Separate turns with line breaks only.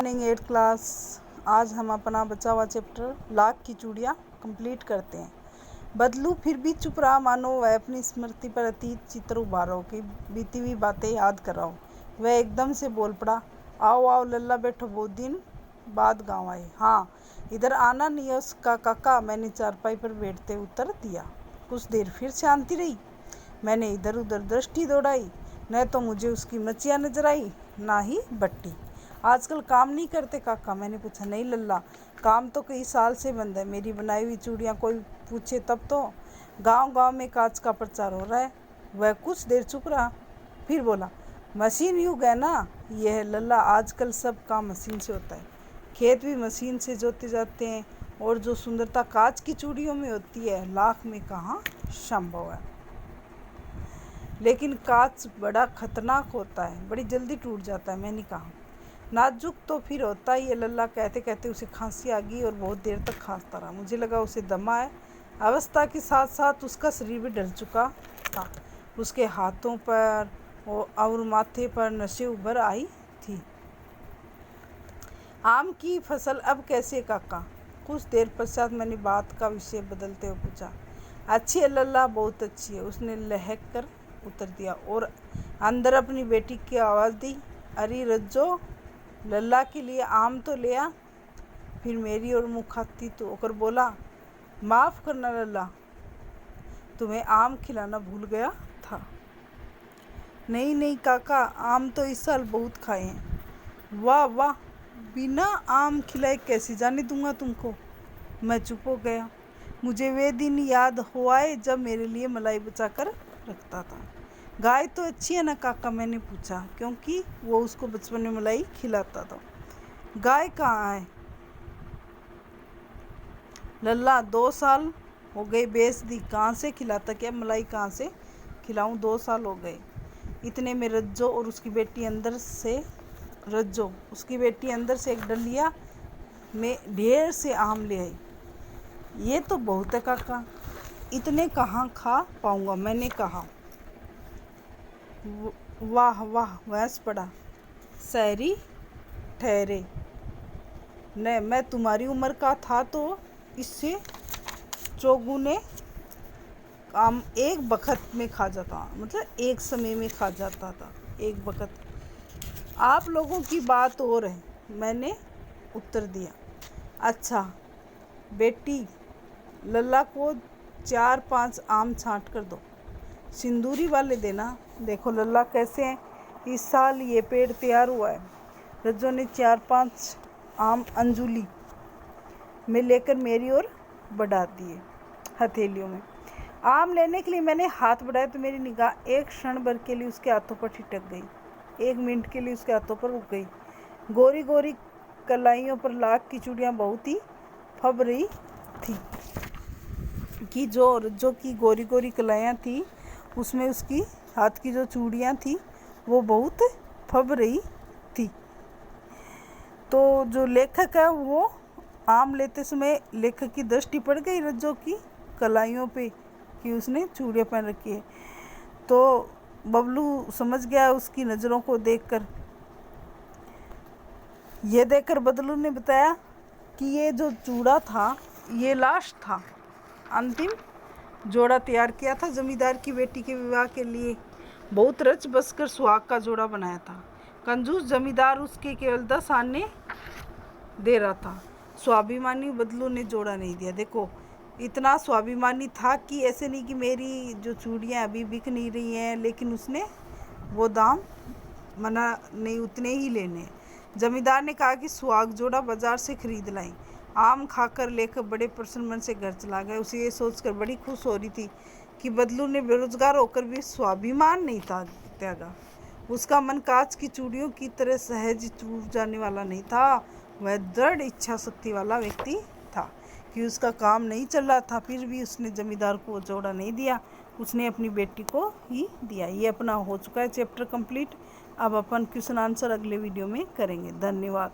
Morning 8th class. आज हम अपना बचा हुआ चैप्टर लाख की चूड़ियाँ कंप्लीट करते हैं। बदलू फिर भी चुप रहा, मानो वह अपनी स्मृति पर अतीत चित्र उभारो कि बीती हुई बातें याद कराओ। वह एकदम से बोल पड़ा, आओ आओ लल्ला बैठो, बहुत दिन बाद गाँव आए। हाँ, इधर आना नहीं है उसका काका, मैंने चारपाई पर बैठते उत्तर दिया। कुछ देर फिर शांति रही। मैंने इधर उधर दृष्टि दौड़ाई, न तो मुझे उसकी मच्छियाँ नजर आई, ना ही बट्टी। आजकल काम नहीं करते काका, मैंने पूछा। नहीं लल्ला, काम तो कई साल से बंद है। मेरी बनाई हुई चूड़ियाँ कोई पूछे तब तो। गांव गांव में कांच का प्रचार हो रहा है। वह कुछ देर चुप रहा, फिर बोला, मशीन युग है ना यह लल्ला, आजकल सब काम मशीन से होता है। खेत भी मशीन से जोते जाते हैं, और जो सुंदरता कांच की चूड़ियों में होती है लाख में कहाँ संभव है। लेकिन कांच बड़ा खतरनाक होता है, बड़ी जल्दी टूट जाता है। मैंने कहा, नाजुक तो फिर होता ही है लल्ला। कहते कहते उसे खांसी आ गई और बहुत देर तक खांसता रहा। मुझे लगा उसे दमा है। अवस्था के साथ साथ उसका शरीर भी ढल चुका था। उसके हाथों पर और माथे पर नसें उभर आई थी। आम की फसल अब कैसे काका? कुछ देर पश्चात मैंने बात का विषय बदलते हुए पूछा। अच्छी है लल्ला, बहुत अच्छी है, उसने लहक कर उत्तर दिया और अंदर अपनी बेटी की आवाज़ दी, अरे रज्जो, लल्ला के लिए आम तो ले आ। फिर मेरी ओर मुँह खाती तो होकर बोला, माफ़ करना लल्ला, तुम्हें आम खिलाना भूल गया था। नहीं नहीं काका, आम तो इस साल बहुत खाए हैं। वाह वाह, बिना आम खिलाए कैसे जाने दूंगा तुमको। मैं चुप हो गया। मुझे वे दिन याद हो आए जब मेरे लिए मलाई बचा कर रखता था। गाय तो अच्छी है ना काका, मैंने पूछा, क्योंकि वो उसको बचपन में मलाई खिलाता था। गाय कहाँ है लल्ला? 2 साल हो गए बेच दी। कहाँ से खिलाता? क्या मलाई कहाँ से खिलाऊं, 2 साल हो गए। इतने में रज्जो और उसकी बेटी अंदर से एक डलिया में ढेर से आम ले आई। ये तो बहुत है काका, इतने कहाँ खा पाऊंगा, मैंने कहा। वाह वाह, वैस पड़ा, शहरी ठहरे न, मैं तुम्हारी उम्र का था तो इससे चौगुने आम एक बखत में खा जाता, मतलब एक समय में खा जाता था, एक बखत। आप लोगों की बात और है, मैंने उत्तर दिया। अच्छा बेटी, लल्ला को 4-5 आम छांट कर दो, सिंदूरी वाले देना। देखो लल्ला कैसे हैं, इस साल ये पेड़ तैयार हुआ है। रज्जो ने 4-5 आम अंजुली में लेकर मेरी ओर बढ़ा दिए हथेलियों में। आम लेने के लिए मैंने हाथ बढ़ाया तो मेरी निगाह एक क्षण भर के लिए उसके हाथों पर ठिठक गई, 1 मिनट के लिए उसके हाथों पर रुक गई। गोरी गोरी कलाइयों पर लाख की चूड़ियाँ बहुत ही फब रही थी कि जो की गोरी गोरी कलाइयाँ थी, उसमें उसकी हाथ की जो चूड़ियाँ थी वो बहुत फब रही थी। तो जो लेखक है वो आम लेते समय लेखक की दृष्टि पड़ गई रज्जो की कलाइयों पे कि उसने चूड़ियाँ पहन रखी है। तो बबलू समझ गया उसकी नज़रों को देखकर। ये देखकर बदलू ने बताया कि ये जो चूड़ा था ये लास्ट था, अंतिम जोड़ा तैयार किया था जमींदार की बेटी के विवाह के लिए। बहुत रच बस कर सुहाग का जोड़ा बनाया था। कंजूस जमींदार उसके केवल 10 आने दे रहा था। स्वाभिमानी बदलू ने जोड़ा नहीं दिया। देखो, इतना स्वाभिमानी था कि ऐसे नहीं कि मेरी जो चूड़ियाँ अभी बिक नहीं रही हैं, लेकिन उसने वो दाम मना नहीं, उतने ही लेने। जमींदार ने कहा कि सुहाग जोड़ा बाजार से खरीद लाएं। आम खाकर लेकर बड़े प्रसन्न मन से घर चला गया। उसे ये सोचकर बड़ी खुश हो रही थी कि बदलू ने बेरोजगार होकर भी स्वाभिमान नहीं त्यागा। उसका मन कांच की चूड़ियों की तरह सहज टूट जाने वाला नहीं था। वह दृढ़ इच्छा शक्ति वाला व्यक्ति था कि उसका काम नहीं चल रहा था, फिर भी उसने जमींदार को जोड़ा नहीं दिया, उसने अपनी बेटी को ही दिया। ये अपना हो चुका है चैप्टर कंप्लीट। अब अपन क्वेश्चन आंसर अगले वीडियो में करेंगे। धन्यवाद।